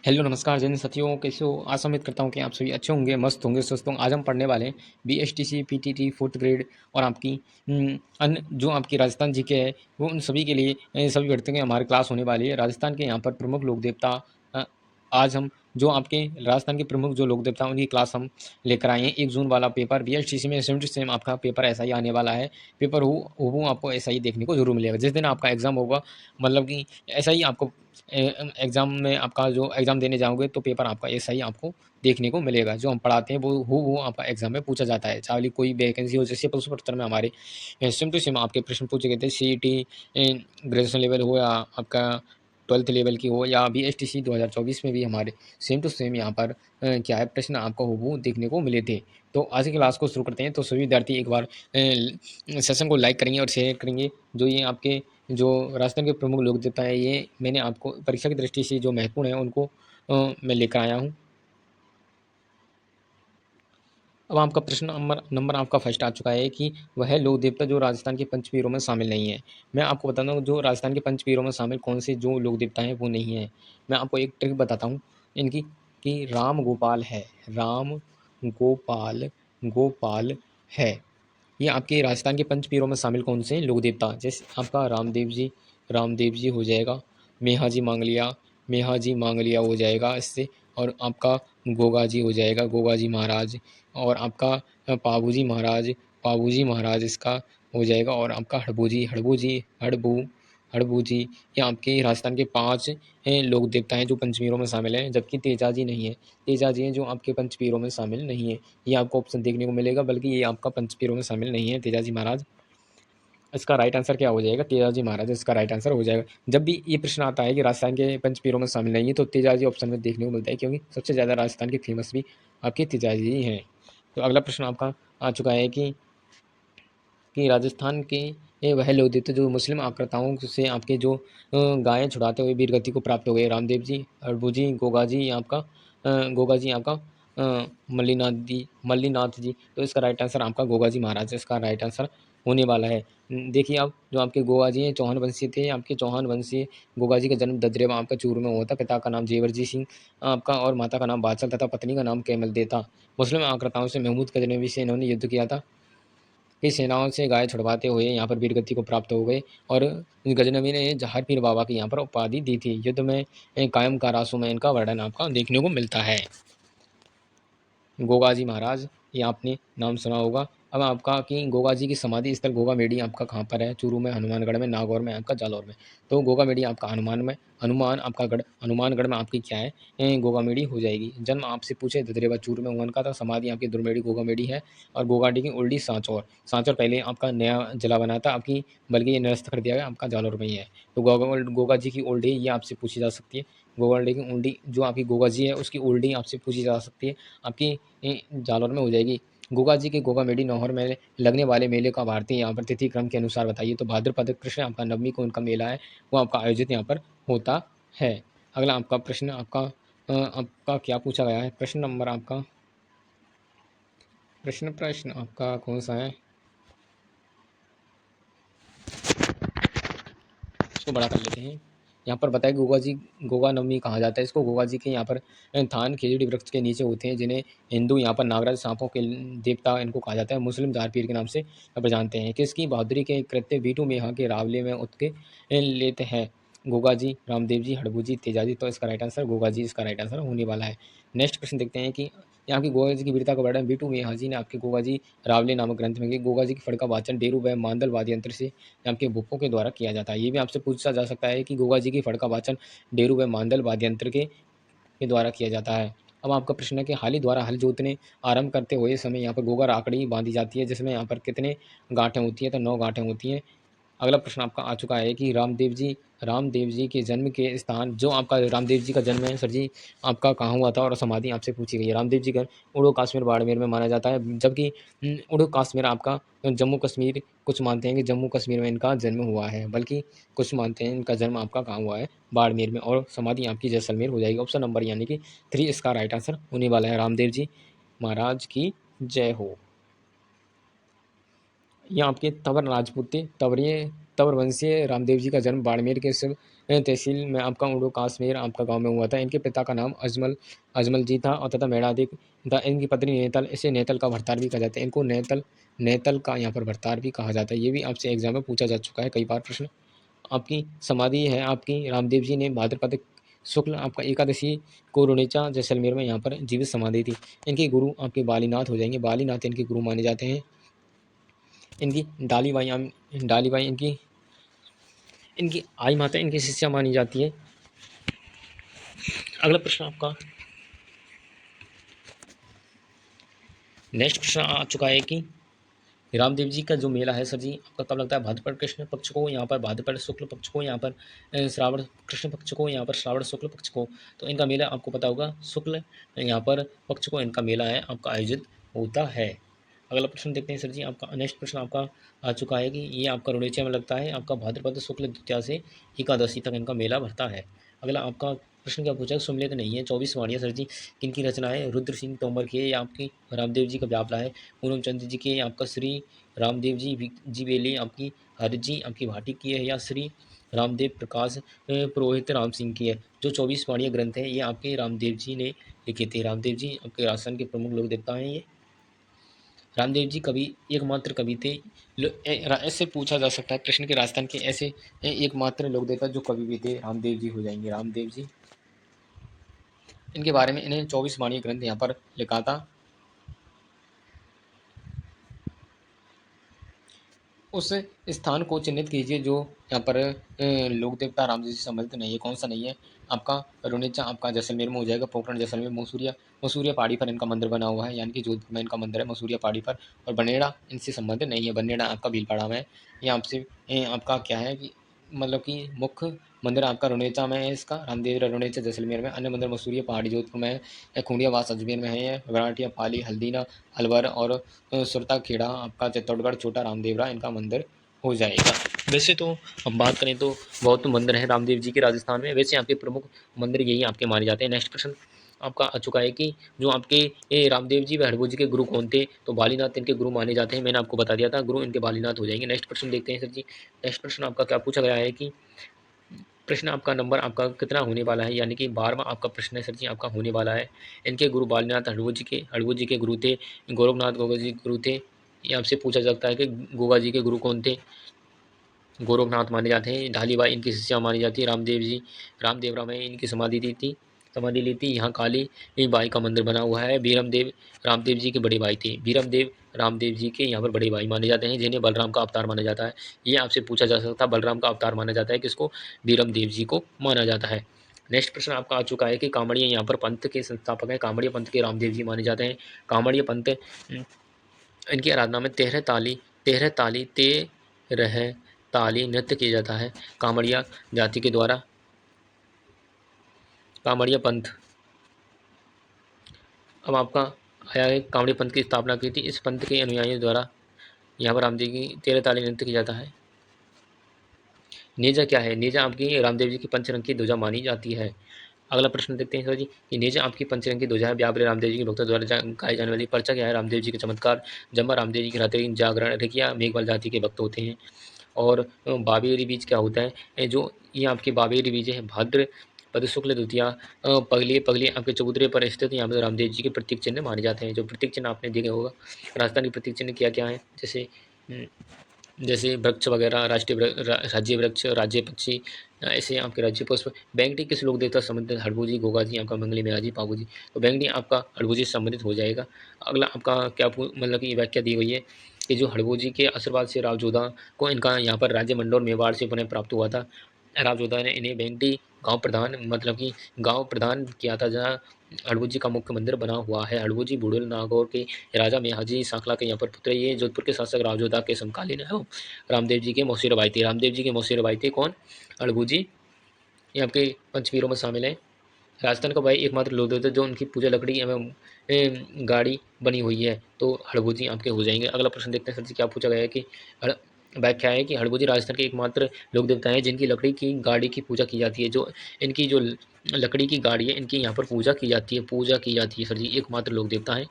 Hello नमस्कार जैन साथियों, कैसे हो? आशा उम्मीद करता हूँ कि आप सभी अच्छे होंगे, मस्त होंगे, स्वस्थ होंगे। आज हम पढ़ने वाले हैं बीएसटीसी, पीटीटी, फोर्थ ग्रेड और आपकी अन्य जो आपकी राजस्थान जीके है, वो उन सभी के लिए सभी व्यक्तियों की हमारी क्लास होने वाली है। राजस्थान के यहाँ पर प्रमुख लोक देवता अ, आज हम जो आपके राजस्थान के प्रमुख जो लोक देवता हैं, उनकी क्लास हम लेकर आए हैं। 1 जून वाला पेपर बीएसटीसी में सेम टू सेम आपका पेपर ऐसा ही आने वाला है। पेपर हूबहू आपको ऐसा ही देखने को ज़रूर मिलेगा। जिस दिन आपका एग्ज़ाम होगा, मतलब कि ऐसा ही आपको एग्ज़ाम में आपका जो एग्ज़ाम देने जाओगे तो पेपर आपका ऐसा ही आपको देखने को मिलेगा। जो हम पढ़ाते हैं वो हूबहू आपका एग्ज़ाम में पूछा जाता है। चाहे कोई वैकेंसी हो, जैसे प्रश्न पत्र में हमारे सेम टू सेम आपके प्रश्न पूछे गए थे। सीईटी ग्रेजुएशन लेवल हो या आपका 12th लेवल की हो, या बीएसटीसी 2024 में भी हमारे सेम टू सेम यहाँ पर क्या है, प्रश्न आपको हूबहू देखने को मिले थे। तो आज की क्लास को शुरू करते हैं। तो सभी विद्यार्थी एक बार सेशन को लाइक करेंगे और शेयर करेंगे। जो ये आपके जो राजस्थान के प्रमुख लोक देवता हैं, ये मैंने आपको परीक्षा की दृष्टि से जो महत्वपूर्ण है उनको मैं लेकर आया हूँ। अब आपका प्रश्न नंबर नंबर आपका फर्स्ट आ चुका है कि वह लोक देवता जो राजस्थान के पंचपीरों में शामिल नहीं है। मैं आपको बताता हूँ, जो राजस्थान के पंचपीरों में शामिल कौन से जो लोक देवता हैं वो नहीं है। मैं आपको एक ट्रिक बताता हूँ इनकी, कि राम गोपाल है। राम गोपाल गोपाल है। ये आपके राजस्थान के पंचपीरों में शामिल कौन से लोक देवता? जैसे आपका रामदेव जी हो जाएगा। मेहा जी मांग लिया हो जाएगा इससे। और आपका गोगा जी हो जाएगा, गोगा जी महाराज। और आपका पाबू जी महाराज इसका हो जाएगा। और आपका हड़बू जी, ये आपके राजस्थान के 5 लोक देवता हैं जो पंचपीरों में शामिल हैं, जबकि तेजा जी नहीं है। तेजा जी हैं जो आपके पंचपीरों में शामिल नहीं है। ये आपको ऑप्शन देखने को मिलेगा, बल्कि ये आपका पंचपीरों में शामिल नहीं है, तेजाजी महाराज। इसका राइट आंसर क्या हो जाएगा? तेजाजी महाराज इसका राइट आंसर हो जाएगा। जब भी ये प्रश्न आता है कि राजस्थान के पंचपीरों में शामिल नहीं है, तो तेजाजी ऑप्शन में देखने को मिलता है, क्योंकि सबसे ज़्यादा राजस्थान के फेमस भी आपके तेजाजी ही हैं। तो अगला प्रश्न आपका आ चुका है कि राजस्थान के ये वह लोग देते जो मुस्लिम आक्रांताओं से आपके जो गायें छुड़ाते हुए वीरगति को प्राप्त हो गए। रामदेव जी, अरबू जी, गोगा जी आपका मल्लीनाथ जी। तो इसका राइट आंसर आपका गोगा जी महाराज इसका राइट आंसर होने वाला है। देखिए, आप जो आपके गोगा जी हैं चौहान वंशी थे। आपके चौहान वंशी गोगा जी का जन्म ददरेवा आपका चूरू में हुआ था। पिता का नाम जेवरजी सिंह आपका और माता का नाम बादशाह तथा पत्नी का नाम कैमल दे था। मुस्लिम आक्रांताओं से महमूद गजनवी से इन्होंने युद्ध किया था। की सेनाओं से गाय छुड़वाते हुए यहाँ पर वीरगति को प्राप्त हो गए। और गजनवी ने जहार पीर बाबा की यहाँ पर उपाधि दी थी। युद्ध में कायम का रासों में इनका वर्णन आपका देखने को मिलता है। गोगा जी महाराज, ये आपने नाम सुना होगा। अब आपका कि गोगा जी की समाधि स्थल गोगा मेडी आपका कहाँ पर है? चूरू में, हनुमानगढ़ में, नागौर में, आपका जालौर में। तो गोगा मेडी आपका हनुमानगढ़ में आपकी क्या है? गोगा मेडी हो जाएगी। जन्म आपसे पूछे ददरेवा चूरू में हुआ इनका था। समाधि आपकी दुर्मेड़ी गोगा मेडी है। और गोगाडी की उल्टी सांचौर पहले आपका नया जिला बना था आपकी, बल्कि ये निरस्त कर दिया गया, आपका जालौर में ही है। तो गोगा जी की ओल्डी ये आपसे पूछी जा सकती है। गोगाडी की ओल्डी जो आपकी गोगा जी है उसकी ओल्डी आपसे पूछी जा सकती है, आपकी जालौर में हो जाएगी। गोगा जी के गोगा मेडी नौहर में लगने वाले मेले का भारतीय यहाँ पर तिथि क्रम के अनुसार बताइए। तो भाद्रपद कृष्ण आपका नवमी को उनका मेला है, वो आपका आयोजित यहाँ पर होता है। अगला आपका प्रश्न आपका क्या पूछा गया है? प्रश्न आपका कौन सा है? इसको बड़ा कर लेते हैं। यहाँ पर बताया गोगा नवमी कहा जाता है इसको। गोगा जी के यहाँ पर थान खेजड़ी वृक्ष के नीचे होते हैं, जिन्हें हिंदू यहाँ पर नागराज सांपों के देवता इनको कहा जाता है। मुस्लिम दार पीर के नाम से जानते हैं। किसकी बहादुरी के कृत्य बीटू में यहाँ के रावले में उत्के लेते हैं? गोगा जी, रामदेव जी, हड़बू जी, तेजा जी। तो इसका राइट आंसर गोगा जी इसका राइट आंसर होने वाला है। नेक्स्ट प्रश्न देखते हैं कि यहाँ की गोगा जी की वीरता का वर्णन बीटू में जी ने आपके गोगा जी रावले नामक ग्रंथ में गोगा जी की फड़ का वाचन डेरू व मांदल वाद्य यंत्र से आपके भूपों के द्वारा किया जाता है। ये भी आपसे पूछा जा सकता है कि गोगा जी की फड़ का वाचन डेरू व मांदल वाद्य यंत्र के द्वारा किया जाता है। अब आपका प्रश्न है कि हाली द्वारा हल जोतने आरंभ करते हुए समय यहाँ पर गोगा राकड़ी बांधी जाती है, जिसमें यहाँ पर कितने गांठें होती हैं? तो 9 गांठें होती हैं। अगला प्रश्न आपका आ चुका है कि रामदेव जी के जन्म के स्थान, जो आपका रामदेव जी का जन्म है सर जी, आपका कहाँ हुआ था? और समाधि आपसे पूछी गई है। रामदेव जी का उड़ो कश्मीर बाड़मेर में माना जाता है, जबकि उड़ो कश्मीर आपका जम्मू कश्मीर, कुछ मानते हैं कि जम्मू कश्मीर में इनका जन्म हुआ है, बल्कि कुछ मानते हैं इनका जन्म आपका कहाँ हुआ है? बाड़मेर में। और समाधि आपकी जैसलमेर हो जाएगी। ऑप्शन नंबर यानी कि 3 इसका राइट आंसर होने वाला है। रामदेव जी महाराज की जय हो। ये आपके तंवर राजपूत थे। तंवर वंशीय रामदेव जी का जन्म बाड़मेर के शिव तहसील में आपका उड़ो काश्मीर आपका गाँव में हुआ था। इनके पिता का नाम अजमल जी था और तथा मैणादेवी था। इनकी पत्नी नेतल, इसे नेतल का भरतार भी कहा जाता है। इनको नेतल नेतल का यहाँ पर भरतार भी कहा जाता है। ये भी आपसे एग्जाम में पूछा जा चुका है कई बार प्रश्न। आपकी समाधि है आपकी रामदेव जी ने भाद्रपद शुक्ल आपका एकादशी को रुणेचा जैसलमेर में यहाँ पर जीवित समाधि थी। इनके गुरु आपके बालीनाथ हो जाएंगे। बालीनाथ इनके गुरु माने जाते हैं। इनकी डालीबाई इनकी इनकी आई माता इनकी शिष्या मानी जाती है। अगला प्रश्न आपका नेक्स्ट प्रश्न आ चुका है कि रामदेव जी का जो मेला है सर जी आपका कब लगता है? भाद्रपद कृष्ण पक्ष को, यहाँ पर भाद्रपद शुक्ल पक्ष को, यहाँ पर श्रावण कृष्ण पक्ष को, यहाँ पर श्रावण शुक्ल पक्ष को। तो इनका मेला आपको पता होगा शुक्ल यहाँ पर पक्ष को इनका मेला है आपका आयोजित होता है। अगला प्रश्न देखते हैं सर जी। आपका नेक्स्ट प्रश्न आपका आ चुका है कि ये आपका रुणेचा में लगता है। आपका भाद्रपद शुक्ल द्वितीया से एकादशी तक इनका मेला भरता है। अगला आपका प्रश्न क्या पूछा है? सुमलेत नहीं है 24 वाणियाँ सर जी किनकी रचना है? रुद्र सिंह तोमर की है या आपकी रामदेव जी का व्यापला है? पूनम चंद जी की, आपका श्री रामदेव जी बेली आपकी हरि जी आपकी भाटी की है या श्री रामदेव प्रकाश पुरोहित राम सिंह की है? जो 24 वाणिया ग्रंथ है ये आपके रामदेव जी ने लिखे थे। रामदेव जी आपके राजस्थान के प्रमुख लोक देवता हैं। ये रामदेव जी कवि एकमात्र कवि थे। ऐसे पूछा जा सकता है प्रश्न के राजस्थान के ऐसे एकमात्र लोक देवता जो कवि भी थे रामदेव जी हो जाएंगे। रामदेव जी इनके बारे में इन्हें 24 वाणिया ग्रंथ यहाँ पर लिखा था। उस स्थान को चिन्हित कीजिए जो यहाँ पर लोक देवता राम जी से संबंधित नहीं है। कौन सा नहीं है? आपका रुणेचा आपका जैसलमेर में हो जाएगा। पोखरण जैसलमेर। मसूरिया पहाड़ी पर इनका मंदिर बना हुआ है, यानी कि जोधपुर में इनका मंदिर है मसूरिया पहाड़ी पर। और बनेड़ा इनसे संबंधित नहीं है। बनेड़ा आपका भीलवाड़ा में है। ये आपसे आपका क्या है कि मतलब कि मुख्य मंदिर आपका रुणेचा में है। इसका रामदेव रुणेचा जैसलमेर में। अन्य मंदिर मसूरिया पहाड़ी जोधपुर में है। खूंडियावास अजमेर में है। गराटिया पाली हल्दीना अलवर और सुरता खेड़ा आपका चित्तौड़गढ़ छोटा रामदेवरा इनका मंदिर हो जाएगा। वैसे तो हम बात करें तो बहुत मंदिर हैं रामदेव जी के राजस्थान में। वैसे आपके प्रमुख मंदिर यही आपके माने जाते हैं। नेक्स्ट प्रश्न आपका आ चुका है कि जो आपके रामदेव जी व हड़बू जी के गुरु कौन थे? तो बालीनाथ इनके गुरु माने जाते हैं। मैंने आपको बता दिया था गुरु इनके बालीनाथ हो जाएंगे। नेक्स्ट प्रश्न देखते हैं सर जी। नेक्स्ट प्रश्न आपका क्या पूछा गया है कि प्रश्न आपका नंबर आपका कितना होने वाला है, यानी कि 12वां आपका प्रश्न है सर जी आपका होने वाला है। इनके गुरु बालीनाथ हड़बू जी के गुरु थे। गोरखनाथ गोगा जी के गुरु थे। ये आपसे पूछा जाता है कि गोगा जी के गुरु कौन थे? गोरखनाथ माने जाते हैं। ढालीबाई इनकी शिष्या मानी जाती है। रामदेवरा में इनकी समाधि ली थी। यहाँ काली बाई का मंदिर बना हुआ है। बीरम देव रामदेव जी के बड़े भाई थे। बीरम देव रामदेव जी के यहाँ पर बड़े भाई माने जाते हैं, जिन्हें बलराम का अवतार माना जाता है। ये आपसे पूछा जा सकता है बलराम का अवतार माना जाता है किसको? बीरम देव जी को माना जाता है। नेक्स्ट प्रश्न आपका आ चुका है कि कांवड़िया यहाँ पर पंथ के संस्थापक हैं। कांवड़िया पंथ के रामदेव जी माने जाते हैं। कांवड़िया पंथ इनकी आराधना में तेरह ताली नृत्य किया जाता है कांवड़िया जाति के द्वारा। कांवड़िया पंथ अब आपका आया है। कांवड़िया पंथ की स्थापना की थी। इस पंथ के अनुयायियों द्वारा यहाँ पर रामदेव की 13 ताली नृत्य किया जाता है। नेजा क्या है? नेजा आपकी रामदेव जी की पंचरंग की ध्वजा मानी जाती है। अगला प्रश्न देखते हैं सर जी कि नेजा आपकी पंचरंग की ध्वजा है। ब्याबरे रामदेव जी के भक्तों द्वारा गाई जाने वाली पर्चा क्या है? रामदेव जी के चमत्कार। जम्मा रामदेव जी की रात्रि जागरण। रेखिया मेघवाल जाति के भक्त होते हैं। और बाबेरी बीज क्या होता है? जो ये आपके बाबेरी बीज है भाद्र पद शुक्ल द्वितीया पगली पगली आपके चबूतरे पर स्थित यहाँ पर रामदेव जी के प्रतीक चिन्ह माने जाते हैं। जो प्रतीक चिन्ह आपने देखे होगा राजस्थान के प्रतीक चिन्ह क्या क्या है? जैसे वृक्ष वगैरह, राज्य वृक्ष, राज्य पक्षी, ऐसे आपके राज्य पुष्प। बैंगटी किस लोक देवता संबंधित? हड़बू जी, गोगा जी, आपका मंगली मेरा जी, पाबू जी। तो बैंगटी आपका हड़बू जी से संबंधित हो जाएगा। अगला आपका क्या मतलब कि व्याख्या दी हुई है कि जो हड़बू जी के आशीर्वाद से राव जोधा को इनका यहाँ पर राज्य मंडोर मेवाड़ से पुनः प्राप्त हुआ था। राव जोधा ने इन्हें बैंगटी गांव प्रधान मतलब कि गांव प्रधान किया था, जहाँ हड़बू जी का मुख्य मंदिर बना हुआ है। हड़बू जी बुड़ुल नागौर के राजा मेहाजी सांखला के यहाँ पर पुत्र। ये जोधपुर के शासक राव जोधा के समकालीन है। रामदेव जी के मौसी रवायती। रामदेव जी के मौसी रवायती कौन? हड़बू जी। ये आपके पंचवीरों में शामिल है। राजस्थान का भाई एकमात्र लोक देवता जो उनकी पूजा लकड़ी एवं गाड़ी बनी हुई है, तो हड़बू जी आपके हो जाएंगे। अगला प्रश्न देखते हैं सर जी क्या पूछा गया है कि व्याख्या है कि हड़बू जी राजस्थान के एकमात्र लोक देवता हैं जिनकी लकड़ी की गाड़ी की पूजा की जाती है। जो इनकी जो लकड़ी की गाड़ी है इनकी यहाँ पर पूजा की जाती है सर जी, एकमात्र लोक देवता है।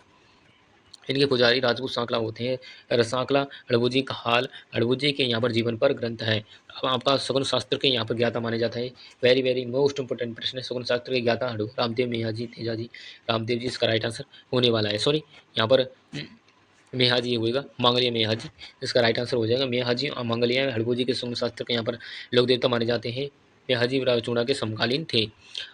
इनके पुजारी राजपूत सांकला होते हैं। रसांकला अड़भुजी का हाल अड़भुजी के यहाँ पर जीवन पर ग्रंथ है। अब आपका सगुन शास्त्र के यहाँ पर ज्ञाता माने जाता है। वेरी वेरी मोस्ट इंपोर्टेंट प्रश्न है, सगुन शास्त्र के ज्ञाता हड़ू रामदेव मेहाजी तेजाजी। रामदेव जी इसका राइट आंसर होने वाला है। सॉरी, यहाँ पर मेहाजी ये होगा, मांगलिया मेहाजी इसका राइट आंसर हो जाएगा। मेहाजी और मांगलिया हड़भुजी के सगुन शास्त्र के यहाँ पर लोक देवता माने जाते हैं। मेहाजी राजचूड़ा के समकालीन थे।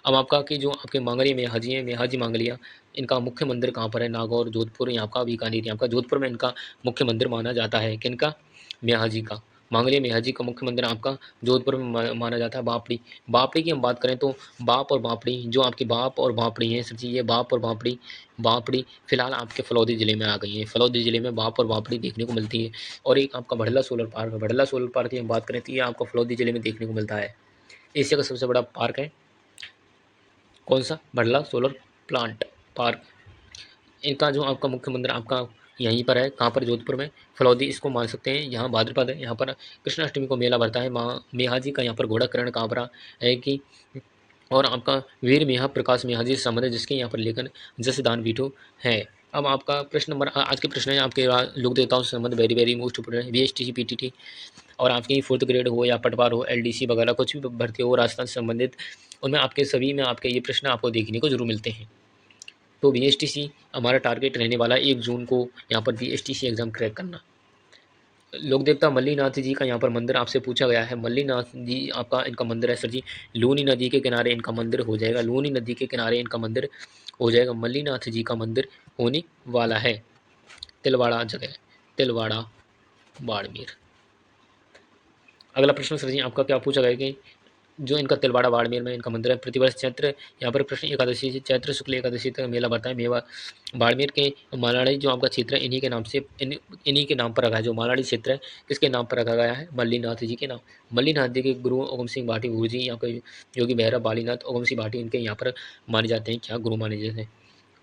अब आपका कि जो आपके मांगलिया मेहाजी हैं, मेहाजी मांगलिया, इनका मुख्य मंदिर कहाँ पर है? नागौर, जोधपुर, यहाँ का बीकानेर, यहाँ का जोधपुर में इनका मुख्य मंदिर माना जाता है। किनका? मेहाजी का। मांगलिया मेहाजी का मुख्य मंदिर आपका जोधपुर में माना जाता है। बापड़ी, बापड़ी की हम बात करें तो बाप और बापड़ी, जो आपकी बाप और बापड़ी हैं सर, ये बाप और बापड़ी, बापड़ी फिलहाल आपके फलौदी जिले में आ गई है। फलौदी जिले में बाप और बापड़ी देखने को मिलती है। और एक आपका भड़ला सोलर पार्क है। भड़ला सोलर पार्क की हम बात करें तो ये आपको फलौदी जिले में देखने को मिलता है। एशिया का सबसे बड़ा पार्क है कौन सा? Bhadla solar plant park. इनका जो आपका मुख्य मंदिर आपका यहीं पर है। कहाँ पर? जोधपुर में। फलौदी इसको मान सकते हैं। यहाँ भाद्रपद है, यहाँ पर कृष्णाष्टमी को मेला भरता है। माँ मेहाजी का यहाँ पर घोड़ाकरण कहाँ पर है कि, और आपका वीर मेहा प्रकाश मेहाजी से संबंध है, जिसके यहाँ पर लेखन जसदान वीटो है। अब आपका प्रश्न नंबर आज के प्रश्न है आपके लोक देवताओं से संबंध वेरी वेरी मोस्ट इंपोर्टेंट है। VSTC PTT और आपकी 4th ग्रेड हो या पटवार हो, LDC वगैरह कुछ भी भर्ती हो राजस्थान से संबंधित, उनमें आपके सभी में आपके ये प्रश्न आपको देखने को जरूर मिलते हैं। तो VSTC हमारा टारगेट रहने वाला है 1 जून को यहाँ पर VSTC एग्जाम क्रैक करना। लोक देवता मल्लीनाथ जी का यहाँ पर मंदिर आपसे पूछा गया है। मल्लीनाथ जी आपका इनका मंदिर है सर जी, लूनी नदी के किनारे इनका मंदिर हो जाएगा। लूनी नदी के किनारे इनका मंदिर हो जाएगा। मल्लीनाथ जी का मंदिर होने वाला है। तिलवाड़ा जगह, तिलवाड़ा, बाड़मेर। अगला प्रश्न सर जी आपका क्या पूछा गया कि जो इनका तिलवाड़ा बाड़मेर में इनका मंदिर है। प्रतिवर्ष चैत्र, यहाँ पर कृष्ण एकादशी से चैत्र शुक्ल एकादशी तक मेला भरता है। मेवा बाड़मेर के मालाड़ी जो आपका क्षेत्र है, इन्हीं के नाम से इन्हीं के नाम पर रखा है। जो मालाड़ी क्षेत्र है किसके नाम पर रखा गया है? मल्लीनाथ जी के नाम। मल्लीनाथ जी के गुरु ओगम सिंह भाटी गुरु जी, यहाँ पे योगी भैरव बालीनाथ ओगम सिंह भाटी इनके यहाँ पर माने जाते हैं। क्या गुरु माने जाते हैं?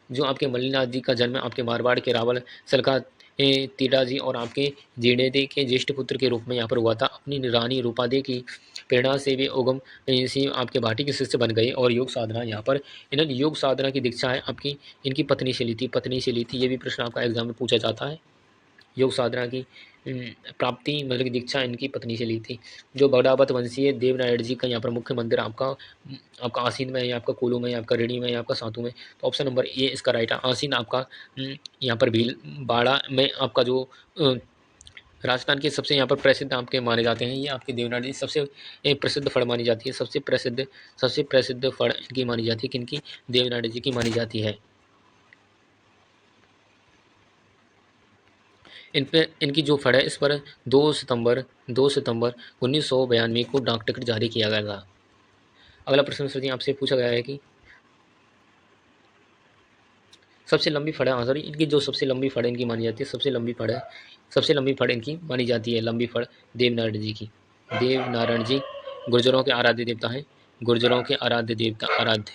जो आपके मल्लीनाथ जी का जन्म आपके मारवाड़ के रावल सलका तीडा जी और आपके जीणेदे के ज्येष्ठ पुत्र के रूप में यहाँ पर हुआ था। अपनी रानी रूपादे की प्रेरणा से वे ओगम सिंह आपके भाटी के शिष्य बन गए और योग साधना यहाँ पर इन्होंने योग साधना की दीक्षा है आपकी इनकी पत्नी से ली थी। पत्नी से ली थी, ये भी प्रश्न आपका एग्जाम में पूछा जाता है। योग साधना की प्राप्ति मतलब की दीक्षा इनकी पत्नी से ली थी। जो बगडावत वंशीय देवनारायण जी का यहाँ पर मुख्य मंदिर आपका आपका आसीन में है, आपका कोलू में, आपका रेडी में, आपका सातू में। तो ऑप्शन नंबर ए इसका राइट है। आसीन आपका यहाँ पर भील बाड़ा में आपका जो राजस्थान के सबसे यहाँ पर प्रसिद्ध आपके माने जाते हैं। ये आपके देवनारायण जी सबसे प्रसिद्ध फड़ मानी जाती है। सबसे प्रसिद्ध फड़ इनकी मानी जाती है। किनकी? देवनारायण जी की मानी जाती है। इन पे इनकी जो फड़ है इस पर 2 सितंबर 1992 को डाक टिकट जारी किया गया था। अगला प्रश्न सर जी आपसे पूछा गया है कि सबसे लंबी फड़ है, सॉरी, इनकी जो सबसे लंबी फड़ इनकी मानी जाती है, सबसे लंबी फड़ है, सबसे लंबी फड़ इनकी मानी जाती है, लंबी फड़ देवनारायण जी की। देवनारायण जी गुर्जरों के आराध्य देवता हैं। गुर्जरों के आराध्य देवता, आराध्य।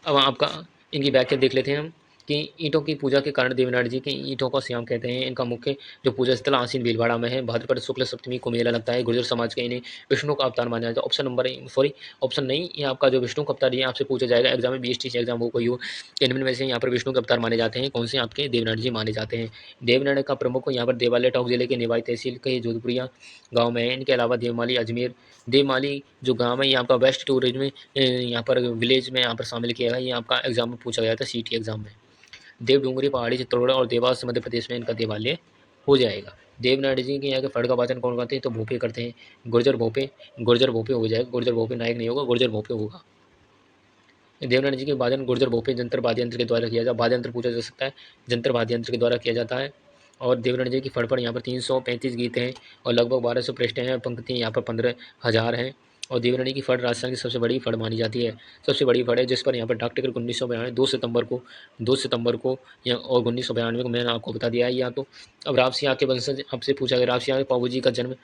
अब आपका इनकी व्याख्या देख लेते हैं हम कि ईंटों की पूजा के कारण देवनारायण जी की ईंटों को श्याम कहते हैं। इनका मुख्य जो पूजा स्थल आसीन भीलवाड़ा में है। भाद्रपद शुक्ल सप्तमी को मेला लगता है। गुर्जर समाज के इन्हें विष्णु का अवतार माना जाता है। ऑप्शन नंबर, सॉरी ऑप्शन नहीं, ये आपका जो विष्णु का अवतार ये आपसे पूछा जाएगा एग्जाम में, BSTC एग्जाम हो कोई हो, इनमें में से यहाँ पर विष्णु के अवतार माने जाते हैं। कौन से? आपके देवनारायण जी माने जाते हैं। देवनारायण का प्रमुख यहाँ पर देवालय टोंक जिले के निवाई तहसील के जोधपुरिया गाँव में है। इनके अलावा देवमाली अजमेर, देवमाली जो गाँव है ये आपका वेस्ट टूरिज्म में यहाँ पर विलेज में यहाँ पर शामिल किया गया। ये आपका एग्जाम में पूछा गया था CT एग्जाम में। देवडूंगरी पहाड़ी चित्तौड़गढ़ और देवास मध्य प्रदेश में इनका देवालय हो जाएगा। देवनारायण जी के यहाँ के फड़ का वाचन कौन करते हैं? तो भोपे करते हैं। गुर्जर भोपे, गुर्जर भोपे हो जाएगा। गुर्जर भोपे नायक नहीं होगा, गुर्जर भोपे होगा। देवनारायण जी के वादन गुर्जर भोपे जंतर वाद्य यंत्र के द्वारा किया जाता है। वाद्य यंत्र पूछा जा सकता है, जंतर वाद्य यंत्र के द्वारा किया जाता है। और देवनारायण जी की फड़ पर यहाँ पर 335 गीत हैं और लगभग 1200 पृष्ठ हैं। पंक्तियाँ यहाँ पर 15,000 हैं। और देवनारायण की फड़ राजस्थान की सबसे बड़ी फड़ मानी जाती है। सबसे बड़ी फड़ है जिस पर यहाँ पर डाक टिकट 1992 2 सितंबर को या और 1992 को मैंने आपको बता दिया है। ये आपको अब राव सिंह के वंशज आपसे पूछा गया। राव सिंह पाबू जी का जन्म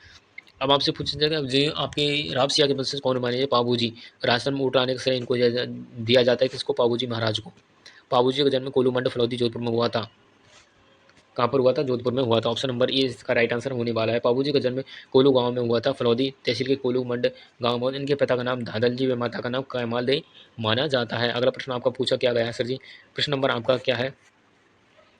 अब आपसे पूछा जाएगा जी आपके राव सिंह के वंशज कौन माने? पाबू जी। राजस्थान में ऊँट आने का श्रेय इनको दिया जाता है। किसको? पाबू जी महाराज को। पाबू जी का जन्म कोलूमंड फलौदी जोधपुर में हुआ था। कहाँ पर हुआ था? जोधपुर में हुआ था। ऑप्शन नंबर ए इसका राइट आंसर होने वाला है। पाबूजी का जन्म कोलू गांव में हुआ था, फलौदी तहसील के कोलू मंड गांव में। इनके पिता का नाम धादल जी व माता का नाम कमाल दे माना जाता है। अगला प्रश्न आपका पूछा क्या गया है सर जी? प्रश्न नंबर आपका क्या है?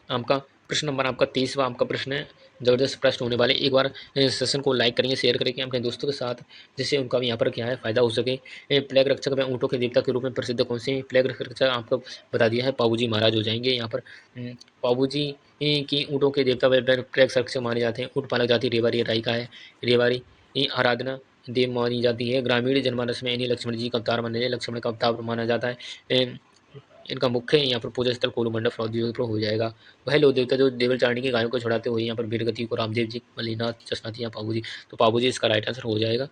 आपका प्रश्न नंबर आपका 30वां आपका प्रश्न है। ज़बरदस्त प्रश्न होने वाले। एक बार सेशन को लाइक करेंगे, शेयर करेंगे अपने दोस्तों के साथ, जिससे उनका भी यहाँ पर क्या है फ़ायदा हो सके। प्लेग रक्षक व ऊँटों के देवता के रूप में प्रसिद्ध कौन से हैं? प्लेग रक्षक आपको बता दिया है, पाबूजी महाराज हो जाएंगे यहाँ पर। पाबूजी की ऊँटों के देवता व प्लेग रक्षक माने जाते हैं। ऊँट पालक जाति रेवारी राई का है। रेवारी आराधना देव मानी जाती है। ग्रामीण जनमानस में इन्हें लक्ष्मण जी का अवतार माना जाए, लक्ष्मण का अवतार माना जाता है। इनका मुख्य यहाँ पर पूजा स्थल कोलूमंडल फलौदीपुर हो जाएगा। वह लोक देवता जो देवल चारणी की गायों को छुड़ाते हुए यहाँ पर वीरगति को रामदेव जी, मल्लीनाथ, जसनाथ या पाबूजी, तो पाबूजी इसका राइट आंसर हो जाएगा।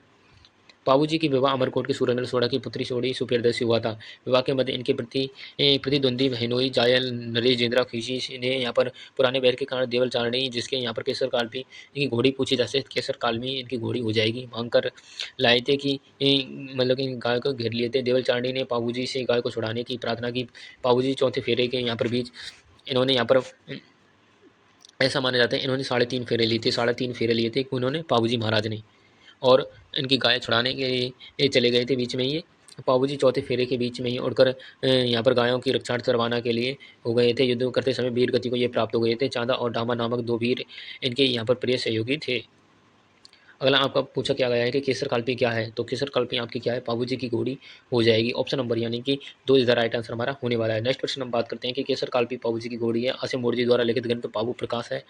पाबूजी की विवाह अमरकोट के सूर्यनल सोड़ा की पुत्री सोड़ी सुपेरदर से हुआ था। विवाह के मध्य इनके प्रतिद्वंदी बहनोई जायल नरेश जेंद्रा खीसी ने यहाँ पर पुराने बैर के कारण देवल चारणी, जिसके यहाँ पर केसर कालपी इनकी घोड़ी पूछी जा सकती, केसर कालमी इनकी घोड़ी हो जाएगी, मांग कर लाए थे कि मतलब कि गाय को घेर लिए थे। देवल चारणी ने पाबूजी से गाय को छुड़ाने की प्रार्थना की। पाबूजी चौथे फेरे के यहाँ पर बीच इन्होंने यहाँ पर ऐसा माना जाता है इन्होंने 3.5 फेरे लिए थे। 3.5 फेरे लिए थे उन्होंने पाबूजी महाराज ने, और इनकी गाय छुड़ाने के लिए चले गए थे बीच में। ये पाबूजी चौथे फेरे के बीच में ही उड़कर यहाँ पर गायों की रक्षा करवाना के लिए हो गए थे। युद्ध करते समय वीर गति को ये प्राप्त हो गए थे। चांदा और डामा नामक 2 वीर इनके यहाँ पर प्रिय सहयोगी थे। अगला आपका पूछा क्या गया है कि केसर काल्पी क्या है? तो केसर काल्पी आपकी क्या है? पाबूजी की घोड़ी हो जाएगी। ऑप्शन नंबर यानी कि 2 इधर राइट आंसर हमारा होने वाला है। नेक्स्ट क्वेश्चन हम बात करते हैं कि केसर काल्पी पाबूजी की घोड़ी है। असीम मोर्जी द्वारा लिखित ग्रंथ पाबू प्रकाश है।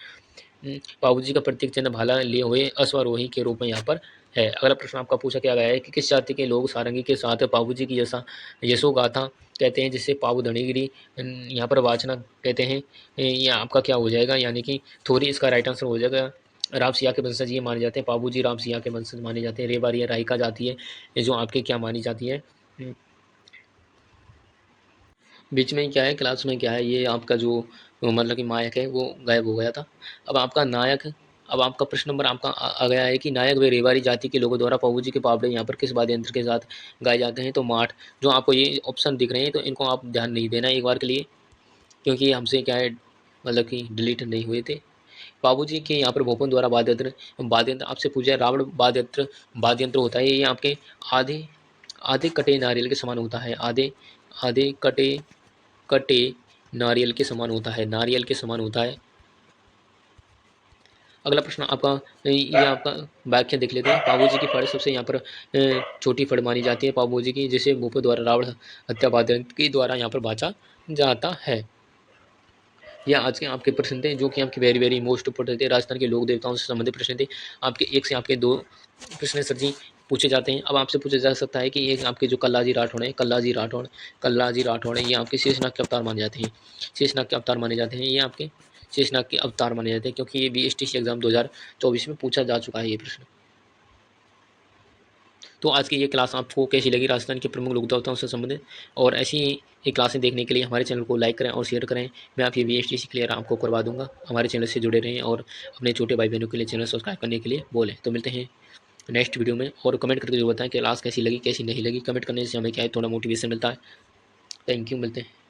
पाबूजी का प्रतीक चिन्ह भाला लिए हुए अश्वारोही के रूप में यहाँ पर है। अगला प्रश्न आपका पूछा क्या गया है कि किस जाति के लोग सारंगी के साथ पाबूजी की यशो गाथा कहते हैं, जिससे पाबू धनीगिरी यहाँ पर वाचना कहते हैं। ये आपका क्या हो जाएगा? यानी कि थोड़ी इसका राइट आंसर हो जाएगा। राम सिया के वंशज ये माने जाते हैं। पाबूजी राम सिया के वंशज माने जाते हैं। रेवारिया रायका जाती है ये जो आपके क्या मानी जाती है। बीच में क्या है, क्लास में क्या है, ये आपका जो मतलब कि मायक है वो गायब हो गया था। अब आपका नायक, अब आपका प्रश्न नंबर आपका आ गया है कि नायक व रेवारी जाति के लोगों द्वारा पाबूजी के पावड़े यहाँ पर किस वाद्य यंत्र के साथ गाए जाते हैं? तो माठ। जो आपको ये ऑप्शन दिख रहे हैं तो इनको आप ध्यान नहीं देना एक बार के लिए, क्योंकि हमसे क्या है मतलब कि डिलीट नहीं हुए थे। बाबूजी के यहाँ पर भोपन द्वारा वाद्य यंत्र आपसे पूछा रावण वाद्य यंत्र होता है। ये आपके आधे आधे कटे नारियल के समान होता है। आधे आधे कटे कटे नारियल के समान होता है, नारियल के समान होता है। अगला प्रश्न आपका ये आपका व्याख्या देख लेते हैं। पाबूजी की फड़ सबसे यहाँ पर छोटी फड़ मानी जाती है पाबूजी की, जिसे भूप द्वारा रावण हत्या वाद्यंत्र के द्वारा यहाँ पर बाचा जाता है। यह आज के आपके प्रश्न थे जो कि आपके वेरी वेरी मोस्ट इंपोर्टेंट थे। राजस्थान के लोक देवताओं से संबंधित प्रश्न थे। आपके एक से आपके 2 प्रश्न सर जी पूछे जाते हैं। अब आपसे पूछा जा सकता है कि ये आपके जो कल्लाजी राठौड़ है, कल्लाजी राठौड़ है, ये आपके शेषनाग के अवतार माने जाते हैं। शेषनाग के अवतार माने जाते हैं, ये आपके शेषनाग के अवतार माने जाते हैं, क्योंकि ये BSTC एग्जाम 2024 में पूछा जा चुका है ये प्रश्न। तो आज की ये क्लास आपको कैसी लगी राजस्थान के प्रमुख लोक देवताओं से संबंधित? और ऐसी ये क्लासें देखने के लिए हमारे चैनल को लाइक करें और शेयर करें। मैं आपकी BSTC क्लियर आपको करवा दूंगा। हमारे चैनल से जुड़े रहें और अपने छोटे भाई बहनों के लिए चैनल सब्सक्राइब करने के लिए बोलें। तो मिलते हैं नेक्स्ट वीडियो में, और कमेंट करके जो बताएं कि क्लास कैसी लगी कैसी नहीं लगी। कमेंट करने से हमें क्या है थोड़ा मोटिवेशन मिलता है। थैंक यू, मिलते हैं।